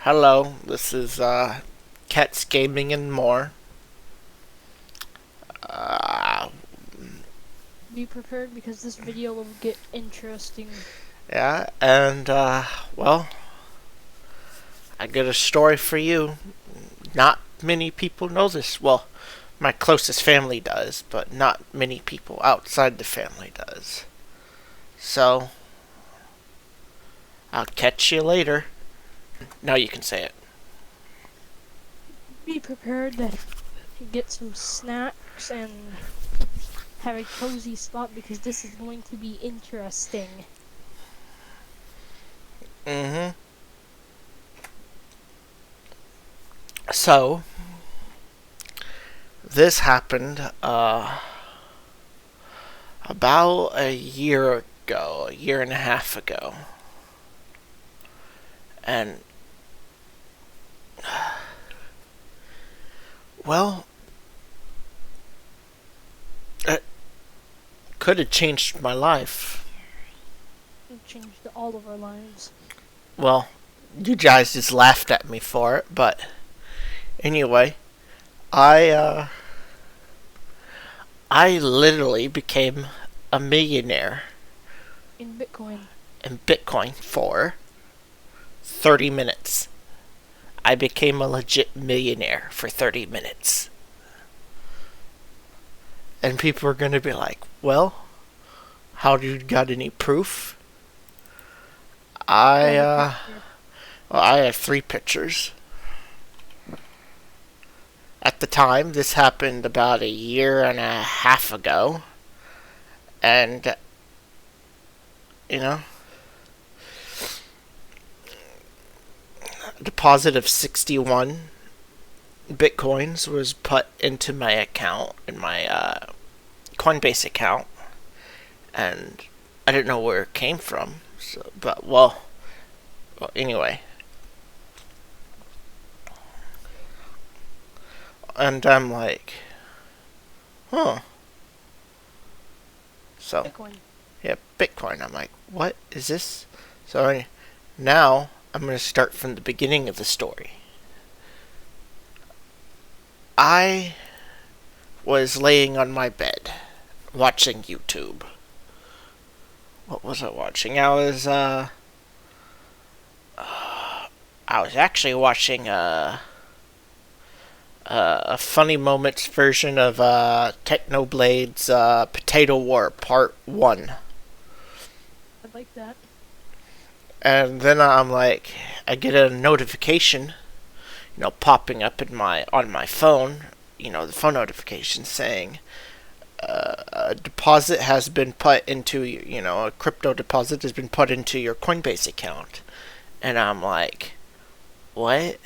Hello, this is Cats Gaming and More. Uh, Be prepared because this video will get interesting. yeah, and well, I got a story for you. Not many people know this. Well, my closest family does, but not many people outside the family does. So, I'll catch you later. Now you can say it. Be prepared to get some snacks and have a cozy spot because this is going to be interesting. Mm-hmm. So, this happened about a year ago, a year and a half ago. And, well, it could have changed my life. It changed all of our lives. Well, you guys just laughed at me for it, but anyway, I, uh, I literally became a millionaire In Bitcoin. in Bitcoin for 30 minutes. I became a legit millionaire for 30 minutes. And people are going to be like, well, how do you got any proof? Do you I, have a uh, picture? well, I have three pictures. At the time, this happened about a year and a half ago. And, you know, a deposit of 61 Bitcoins was put into my account, in my Coinbase account. And I didn't know where it came from. So, but, well, anyway. And I'm like, huh. So, Bitcoin. yeah, Bitcoin. I'm like, what is this? So now I'm going to start from the beginning of the story. I was laying on my bed watching YouTube. What was I watching? I was actually watching a funny moments version of Technoblade's Potato War Part 1. I like that. And then I'm like, I get a notification, popping up in my on my phone, the phone notification saying a deposit has been put into, a crypto deposit has been put into your Coinbase account. And I'm like, what?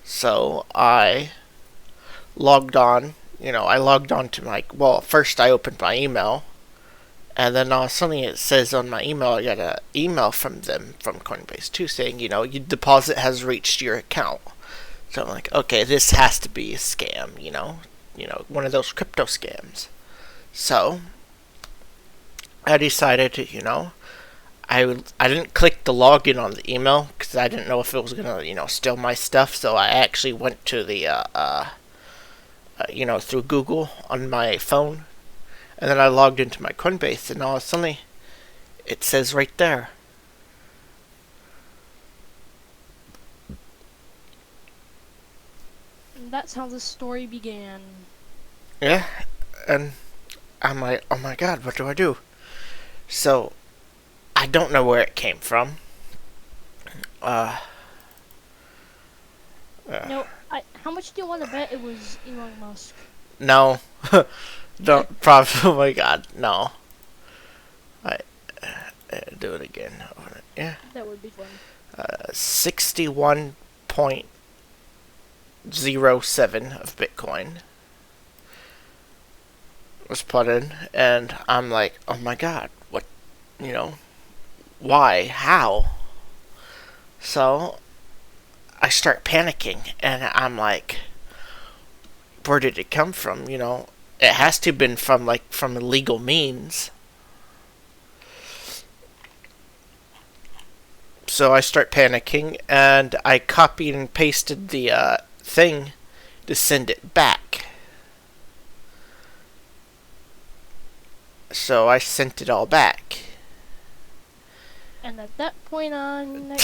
So I logged on, I logged on to well, first I opened my email, and then suddenly it says on my email, I got an email from them, from Coinbase too, saying, your deposit has reached your account. So I'm like, okay, this has to be a scam, one of those crypto scams. So I decided to, I didn't click the login on the email because I didn't know if it was gonna, steal my stuff. So I actually went to the, through Google on my phone, and then I logged into my Coinbase, and all suddenly it says right there. And that's how the story began. Yeah, and I'm like, oh my god, what do I do? So I don't know where it came from. Uh, uh No, how much do you want to bet it was Elon Musk? no, don't. Probably. Oh my god, no. I do it again. Yeah, That would be fun. 61.07 of Bitcoin was put in, and I'm like, oh my god, what, you know, why, how? So I start panicking, and I'm like, where did it come from? It has to have been from illegal means. So I start panicking, and I copied and pasted the thing to send it back. So I sent it all back. And at that point on,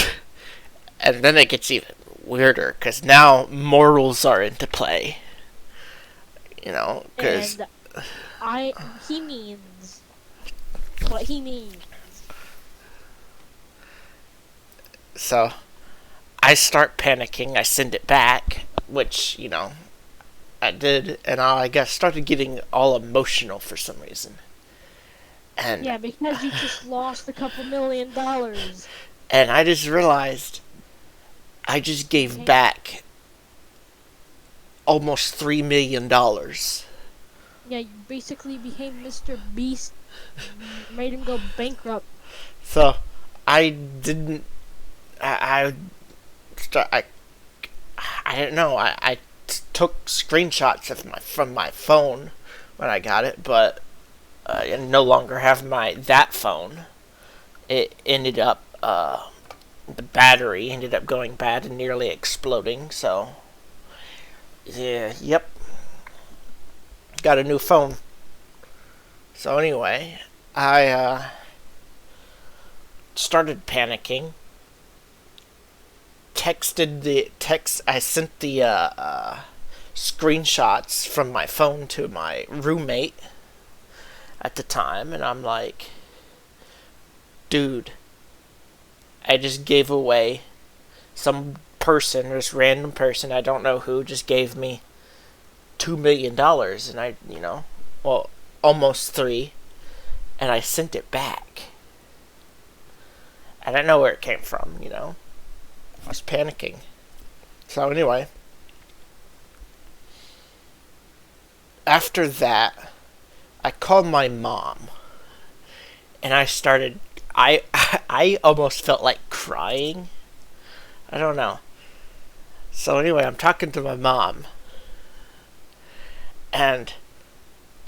And then it gets even weirder, because now morals are into play. You know, because... he means what he means. So, I start panicking, I send it back, which, you know, I did, and I guess started getting all emotional for some reason. And yeah, because you just lost a couple $1 million. And I just realized I just gave back almost $3 million. Yeah, you basically became Mr. Beast, made him go bankrupt. So, I didn't... I don't know. I took screenshots of from my phone when I got it, but I no longer have that phone. It ended up the battery ended up going bad and nearly exploding. So yeah, yep, got a new phone. So anyway, I started panicking. I sent the screenshots from my phone to my roommate at the time, and I'm like, dude, I just gave away this random person, I don't know who, just gave me $2 million, and almost three, and I sent it back. I don't know where it came from, I was panicking. So anyway, after that, I called my mom, and I almost felt like crying. I don't know. So anyway, I'm talking to my mom, and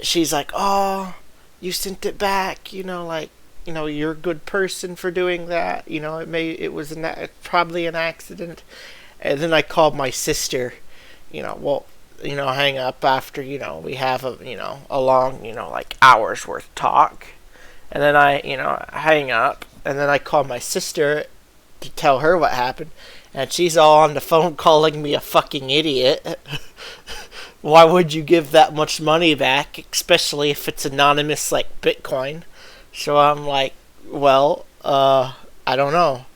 she's like, "Oh, you sent it back. You're a good person for doing that. It was probably an accident." And then I called my sister. Hang up after we have a long like hours worth talk, and then I hang up, and then I call my sister to tell her what happened, and she's all on the phone calling me a fucking idiot. Why would you give that much money back, especially if it's anonymous like Bitcoin? So I'm like, well, I don't know.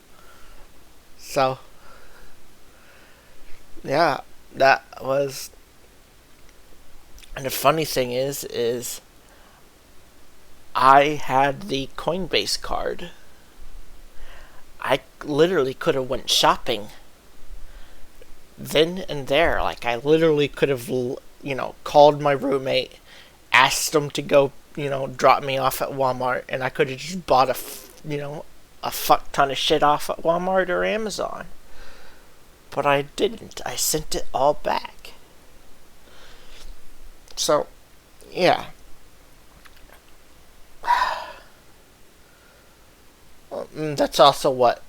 So, yeah, that was... And the funny thing is I had the Coinbase card. I literally could have went shopping then and there. Like, I literally could have, called my roommate, asked him to go, drop me off at Walmart, and I could have just bought a fuck ton of shit off at Walmart or Amazon. But I didn't. I sent it all back. So, yeah. That's also what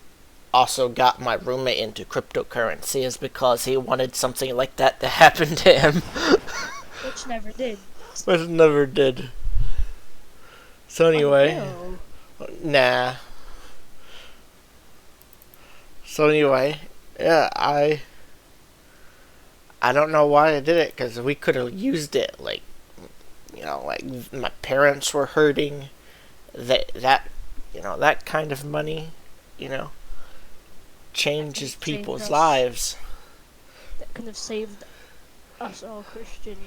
also got my roommate into cryptocurrency, is because he wanted something like that to happen to him. Which never did. Which never did. So anyway, nah. So anyway, yeah, I don't know why I did it, because we could have used it, like my parents were hurting, that kind of money, changes people's lives. That could have saved us all, Christian.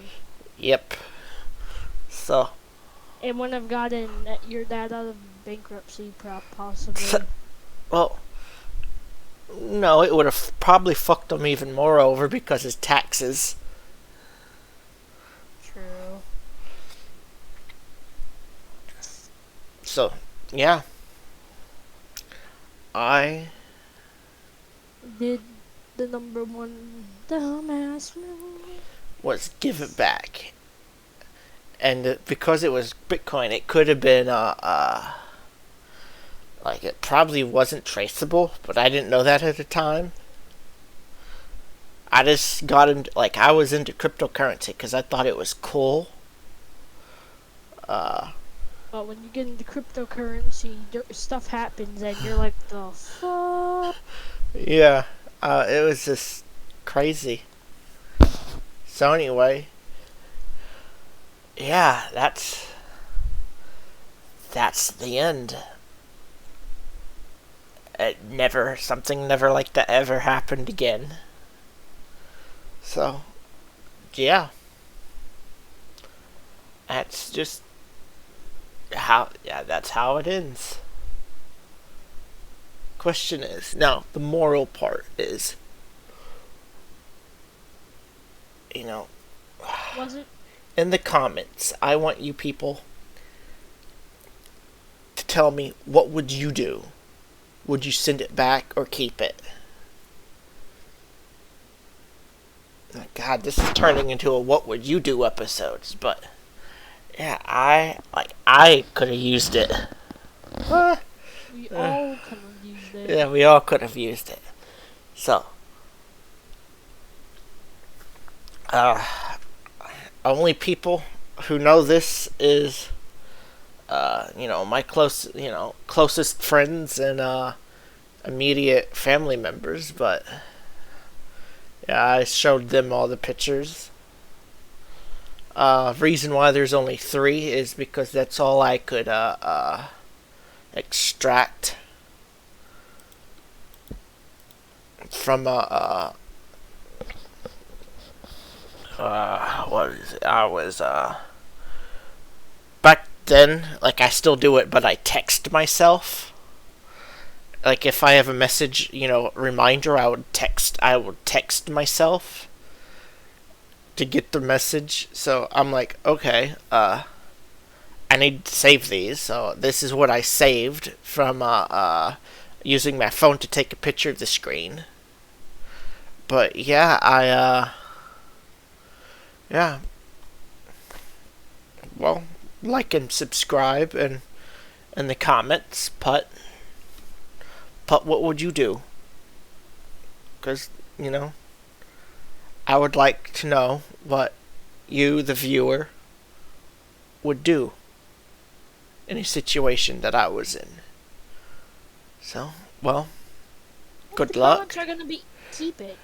Yep. So. It wouldn't have gotten your dad out of bankruptcy, possibly. Well, no, it would have probably fucked him even more over because his taxes. True. So, yeah. I did the number one dumbass move. Was give it back. And because it was Bitcoin, it could have been Like, it probably wasn't traceable, but I didn't know that at the time. I just got into, like, I was into cryptocurrency because I thought it was cool. But when you get into cryptocurrency, stuff happens, and you're like, the fuck? Yeah, it was just crazy. So anyway, yeah, that's the end. Something never like that ever happened again. So, yeah, that's just that's how it ends. Question is, now, the moral part is, you know, Was it? in the comments, I want you people to tell me, what would you do? Would you send it back or keep it? God, this is turning into a what would you do episodes, but yeah, I could have used it. We all could have used it. Yeah, we all could have used it. So, uh, only people who know this is, my closest friends and immediate family members. But yeah, I showed them all the pictures. Reason why there's only 3 is because that's all I could extract from what is it? I was back then, like, I still do it, but I text myself. Like, if I have a message, reminder, I would text myself to get the message. So I'm like, okay, I need to save these. So this is what I saved from using my phone to take a picture of the screen. But yeah, yeah. Well, like and subscribe and in the comments, Put what would you do? Because, I would like to know what you, the viewer, would do in a situation that I was in. So, well, good luck. Comments are gonna be keep it.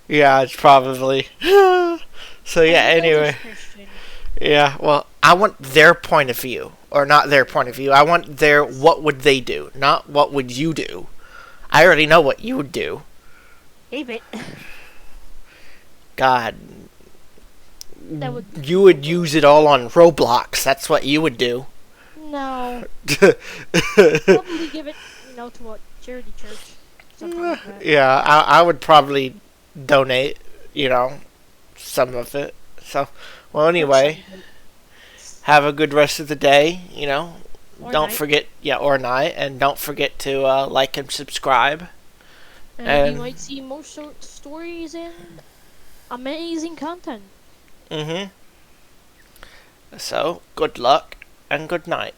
Yeah, it's probably. So yeah, anyway. Yeah, well, I want their point of view. Or not their point of view. I want their what would they do, not what would you do. I already know what you would do. Keep it. God. You would use it all on Roblox. That's what you would do. No. Probably give it, to a charity church. Something like that. Yeah, I would probably donate, some of it. So, well, anyway, have a good rest of the day, Or don't night. forget, or night, and don't forget to like and subscribe. And you might see more short stories and amazing content. So, good luck and good night.